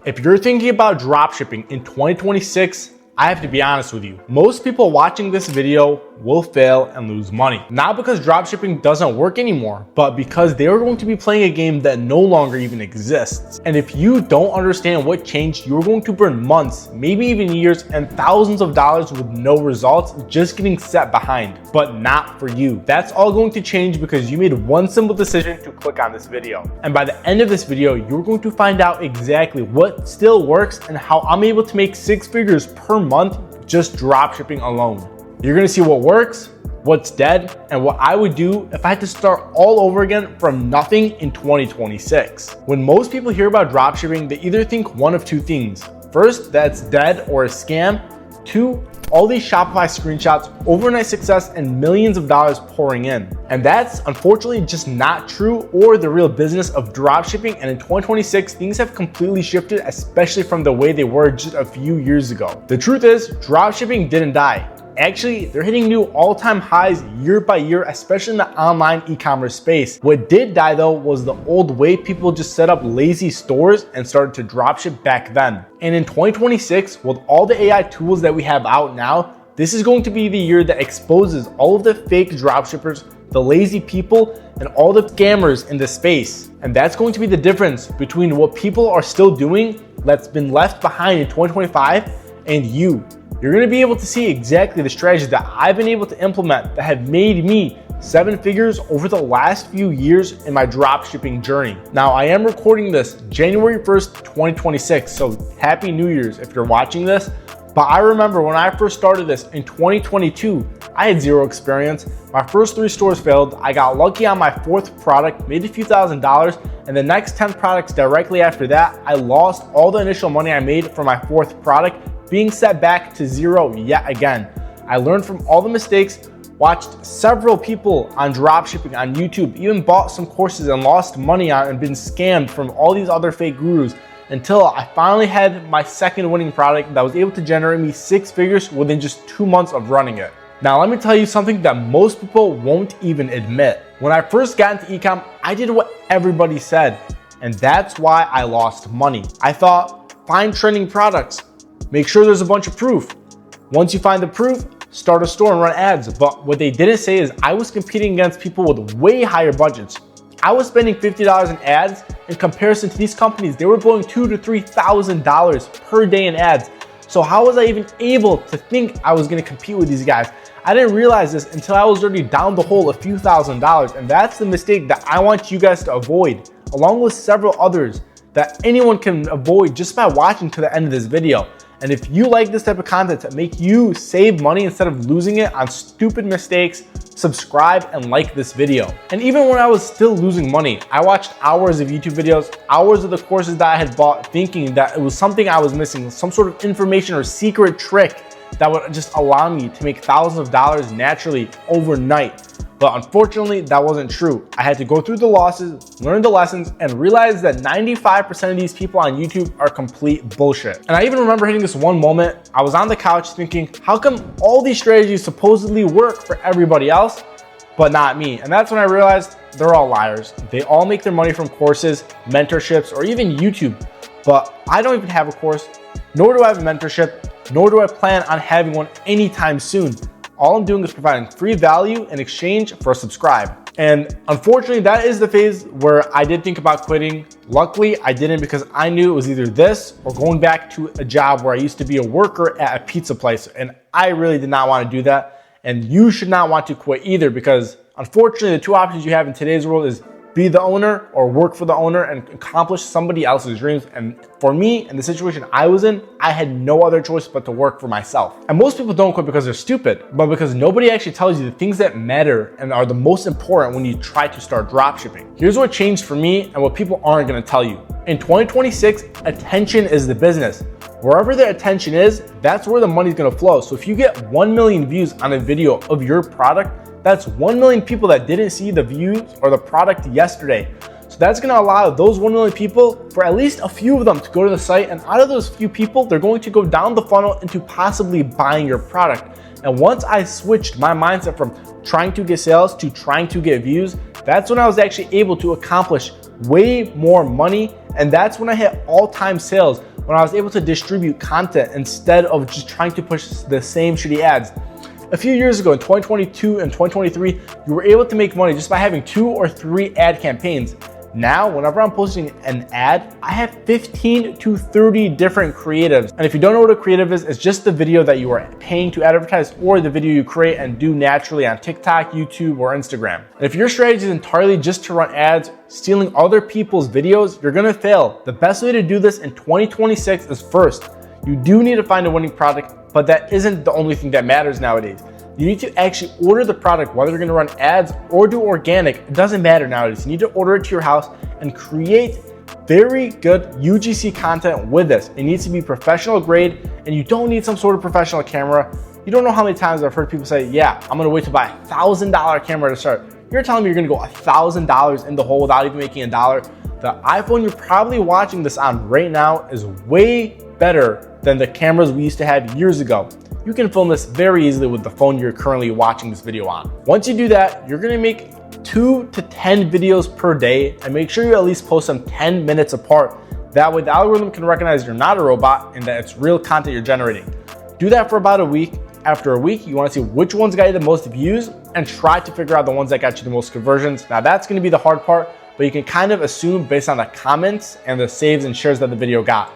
If you're thinking about dropshipping in 2026, I have to be honest with you. Most people watching this video will fail and lose money. Not because dropshipping doesn't work anymore, but because they are going to be playing a game that no longer even exists. And if you don't understand what changed, you're going to burn months, maybe even years, and thousands of dollars with no results just getting set behind. But not for you. That's all going to change because you made one simple decision to click on this video. And by the end of this video, you're going to find out exactly what still works and how I'm able to make 6 figures per month just dropshipping alone. You're gonna see what works, what's dead, and what I would do if I had to start all over again from nothing in 2026. When most people hear about dropshipping, they either think one of two things. First, that it's dead or a scam. 2, all these Shopify screenshots, overnight success, and millions of dollars pouring in. And that's unfortunately just not true or the real business of dropshipping. And in 2026, things have completely shifted, especially from the way they were just a few years ago. The truth is, dropshipping didn't die. Actually, they're hitting new all-time highs year by year, especially in the online e-commerce space. What did die though was the old way people just set up lazy stores and started to dropship back then. And in 2026, with all the AI tools that we have out now, this is going to be the year that exposes all of the fake dropshippers, the lazy people, and all the scammers in the space. And that's going to be the difference between what people are still doing that's been left behind in 2025 and you. You're gonna be able to see exactly the strategies that I've been able to implement that have made me 7 figures over the last few years in my dropshipping journey. Now, I am recording this January 1st, 2026, so happy New Year's if you're watching this. But I remember when I first started this in 2022, I had 0 experience. My first 3 stores failed. I got lucky on my 4th product, made a few $1,000s, and the next 10 products directly after that, I lost all the initial money I made for my 4th product, being set back to 0 yet again. I learned from all the mistakes, watched several people on dropshipping on YouTube, even bought some courses and lost money on and been scammed from all these other fake gurus until I finally had my second winning product that was able to generate me 6 figures within just 2 months of running it. Now, let me tell you something that most people won't even admit. When I first got into ecom, I did what everybody said, and that's why I lost money. I thought, find trending products. Make sure there's a bunch of proof. Once you find the proof, start a store and run ads. But what they didn't say is I was competing against people with way higher budgets. I was spending $50 in ads. In comparison to these companies, they were blowing $2,000 to $3,000 per day in ads. So how was I even able to think I was gonna compete with these guys? I didn't realize this until I was already down the hole a few $1,000s. And that's the mistake that I want you guys to avoid, along with several others that anyone can avoid just by watching to the end of this video. And if you like this type of content to make you save money instead of losing it on stupid mistakes, subscribe and like this video. And even when I was still losing money, I watched hours of YouTube videos, hours of the courses that I had bought, thinking that it was something I was missing, some sort of information or secret trick that would just allow me to make thousands of dollars naturally overnight. But unfortunately, that wasn't true. I had to go through the losses, learn the lessons, and realize that 95% of these people on YouTube are complete bullshit. And I even remember hitting this one moment. I was on the couch thinking, how come all these strategies supposedly work for everybody else, but not me? And that's when I realized they're all liars. They all make their money from courses, mentorships, or even YouTube. But I don't even have a course, nor do I have a mentorship, nor do I plan on having one anytime soon. All I'm doing is providing free value in exchange for a subscribe. And unfortunately, that is the phase where I did think about quitting. Luckily, I didn't, because I knew it was either this or going back to a job where I used to be a worker at a pizza place. And I really did not want to do that. And you should not want to quit either, because unfortunately, the 2 options you have in today's world is be the owner or work for the owner and accomplish somebody else's dreams. And for me, in the situation I was in, I had no other choice but to work for myself. And most people don't quit because they're stupid, but because nobody actually tells you the things that matter and are the most important when you try to start dropshipping. Here's what changed for me and what people aren't gonna tell you. In 2026, attention is the business. Wherever the attention is, that's where the money's gonna flow. So if you get 1 million views on a video of your product, that's 1 million people that didn't see the views or the product yesterday. So that's gonna allow those 1 million people, for at least a few of them, to go to the site. And out of those few people, they're going to go down the funnel into possibly buying your product. And once I switched my mindset from trying to get sales to trying to get views, that's when I was actually able to accomplish way more money. And that's when I hit all-time sales when I was able to distribute content instead of just trying to push the same shitty ads. A few years ago in 2022 and 2023, you were able to make money just by having 2 or 3 ad campaigns. Now, whenever I'm posting an ad, I have 15 to 30 different creatives. And if you don't know what a creative is, it's just the video that you are paying to advertise or the video you create and do naturally on TikTok, YouTube, or Instagram. And if your strategy is entirely just to run ads, stealing other people's videos, you're gonna fail. The best way to do this in 2026 is first, you do need to find a winning product, but that isn't the only thing that matters nowadays. You need to actually order the product, whether you're gonna run ads or do organic, it doesn't matter nowadays. You need to order it to your house and create very good UGC content with this. It needs to be professional grade, and you don't need some sort of professional camera. You don't know how many times I've heard people say, yeah, I'm gonna wait to buy a $1,000 camera to start. You're telling me you're gonna go $1,000 in the hole without even making $1. The iPhone you're probably watching this on right now is way better than the cameras we used to have years ago. You can film this very easily with the phone you're currently watching this video on. Once you do that, you're gonna make 2 to 10 videos per day, and make sure you at least post them 10 minutes apart. That way the algorithm can recognize you're not a robot and that it's real content you're generating. Do that for about a week. After a week, you wanna see which ones got you the most views and try to figure out the ones that got you the most conversions. Now that's gonna be the hard part, but you can kind of assume based on the comments and the saves and shares that the video got.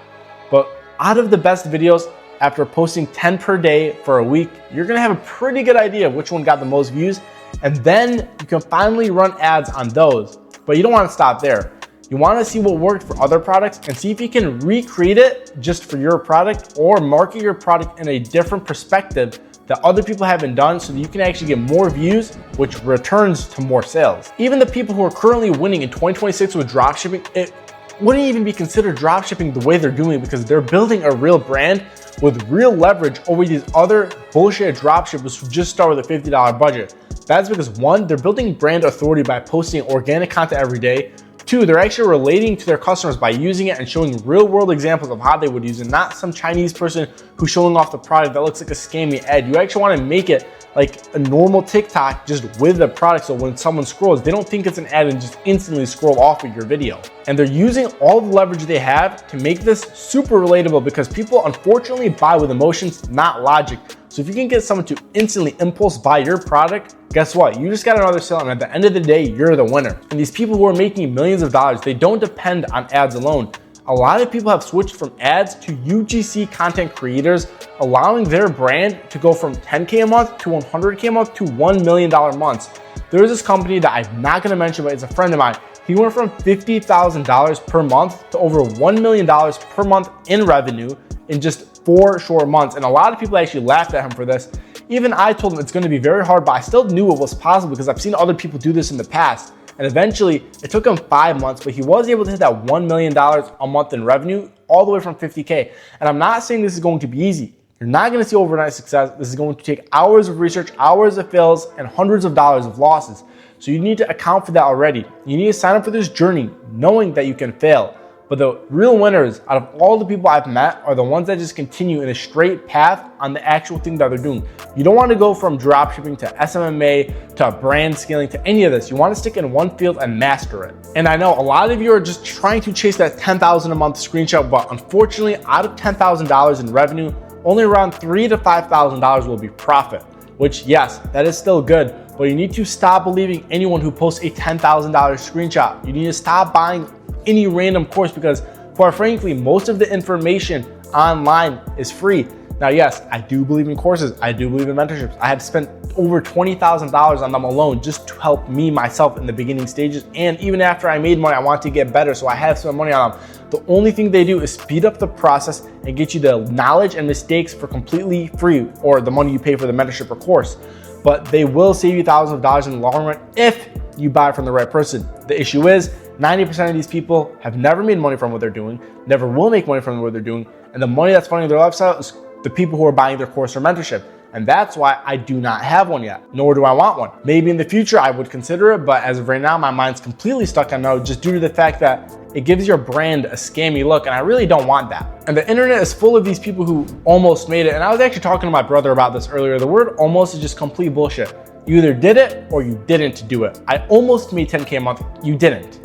But out of the best videos, after posting 10 per day for a week, you're gonna have a pretty good idea of which one got the most views, and then you can finally run ads on those. But you don't wanna stop there. You wanna see what worked for other products and see if you can recreate it just for your product or market your product in a different perspective that other people haven't done so that you can actually get more views, which returns to more sales. Even the people who are currently winning in 2026 with dropshipping, it wouldn't even be considered dropshipping the way they're doing because they're building a real brand with real leverage over these other bullshit dropshippers who just start with a $50 budget. That's because 1, they're building brand authority by posting organic content every day. 2, they're actually relating to their customers by using it and showing real world examples of how they would use it, not some Chinese person who's showing off the product that looks like a scammy ad. You actually wanna make it like a normal TikTok just with the product, so when someone scrolls, they don't think it's an ad and just instantly scroll off of your video. And they're using all the leverage they have to make this super relatable because people unfortunately buy with emotions, not logic. So if you can get someone to instantly impulse buy your product, guess what? You just got another sale, and at the end of the day, you're the winner. And these people who are making millions of dollars, they don't depend on ads alone. A lot of people have switched from ads to UGC content creators, allowing their brand to go from 10K a month to 100K a month to $1 million months. There is this company that I'm not gonna mention, but it's a friend of mine. He went from $50,000 per month to over $1 million per month in revenue in just 4 short months. And a lot of people actually laughed at him for this. Even I told him it's gonna be very hard, but I still knew it was possible because I've seen other people do this in the past. And eventually, it took him 5 months, but he was able to hit that $1 million a month in revenue all the way from 50K. And I'm not saying this is going to be easy. You're not gonna see overnight success. This is going to take hours of research, hours of fails, and hundreds of dollars of losses. So you need to account for that already. You need to sign up for this journey knowing that you can fail. But the real winners out of all the people I've met are the ones that just continue in a straight path on the actual thing that they're doing. You don't want to go from dropshipping to SMMA to brand scaling to any of this. You want to stick in one field and master it. And I know a lot of you are just trying to chase that $10,000 a month screenshot, but unfortunately, out of $10,000 in revenue, only around $3,000 to $5,000 will be profit, which yes, that is still good, but you need to stop believing anyone who posts a $10,000 screenshot. You need to stop buying any random course because quite frankly, most of the information online is free. Now, yes, I do believe in courses. I do believe in mentorships. I have spent over $20,000 on them alone just to help me myself in the beginning stages. And even after I made money, I want to get better. So I have spent money on them. The only thing they do is speed up the process and get you the knowledge and mistakes for completely free, or the money you pay for the mentorship or course. But they will save you thousands of dollars in the long run if you buy from the right person. The issue is 90% of these people have never made money from what they're doing, never will make money from what they're doing. And the money that's funding their lifestyle is the people who are buying their course or mentorship. And that's why I do not have one yet, nor do I want one. Maybe in the future I would consider it, but as of right now, my mind's completely stuck on no, just due to the fact that it gives your brand a scammy look, and I really don't want that. And the internet is full of these people who almost made it. And I was actually talking to my brother about this earlier. The word almost is just complete bullshit. You either did it or you didn't do it. I almost made 10K a month, you didn't.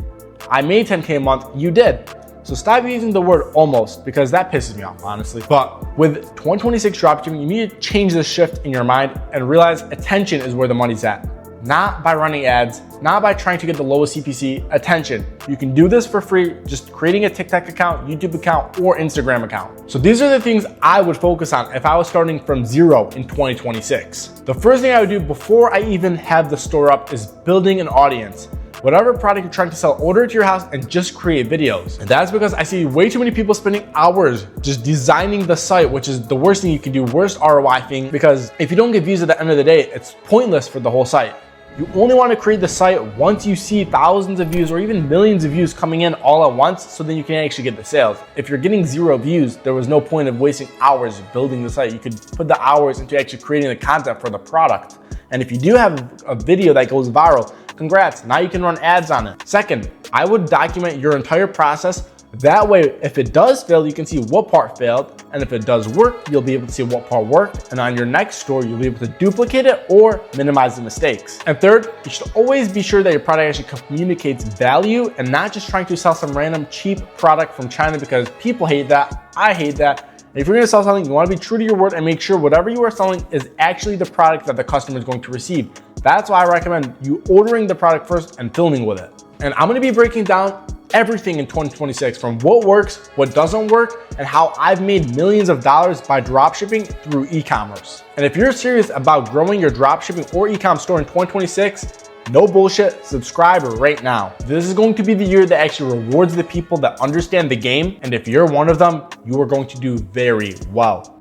I made 10K a month, you did. So stop using the word almost, because that pisses me off, honestly. But with 2026 dropshipping, you need to change the shift in your mind and realize attention is where the money's at. Not by running ads, not by trying to get the lowest CPC, attention. You can do this for free, just creating a TikTok account, YouTube account, or Instagram account. So these are the things I would focus on if I was starting from zero in 2026. The first thing I would do before I even have the store up is building an audience. Whatever product you're trying to sell, order it to your house and just create videos. And that's because I see way too many people spending hours just designing the site, which is the worst thing you can do, worst ROI thing, because if you don't get views at the end of the day, it's pointless for the whole site. You only want to create the site once you see thousands of views or even millions of views coming in all at once, so then you can actually get the sales. If you're getting 0 views, there was no point of wasting hours building the site. You could put the hours into actually creating the content for the product. And if you do have a video that goes viral, congrats, now you can run ads on it. Second, I would document your entire process. That way, if it does fail, you can see what part failed. And if it does work, you'll be able to see what part worked. And on your next store, you'll be able to duplicate it or minimize the mistakes. And third, you should always be sure that your product actually communicates value and not just trying to sell some random cheap product from China, because people hate that. I hate that. And if you're gonna sell something, you wanna be true to your word and make sure whatever you are selling is actually the product that the customer is going to receive. That's why I recommend you ordering the product first and filming with it. And I'm gonna be breaking down everything in 2026, from what works, what doesn't work, and how I've made millions of dollars by dropshipping through e-commerce. And if you're serious about growing your dropshipping or e-com store in 2026, no bullshit, subscribe right now. This is going to be the year that actually rewards the people that understand the game. And if you're one of them, you are going to do very well.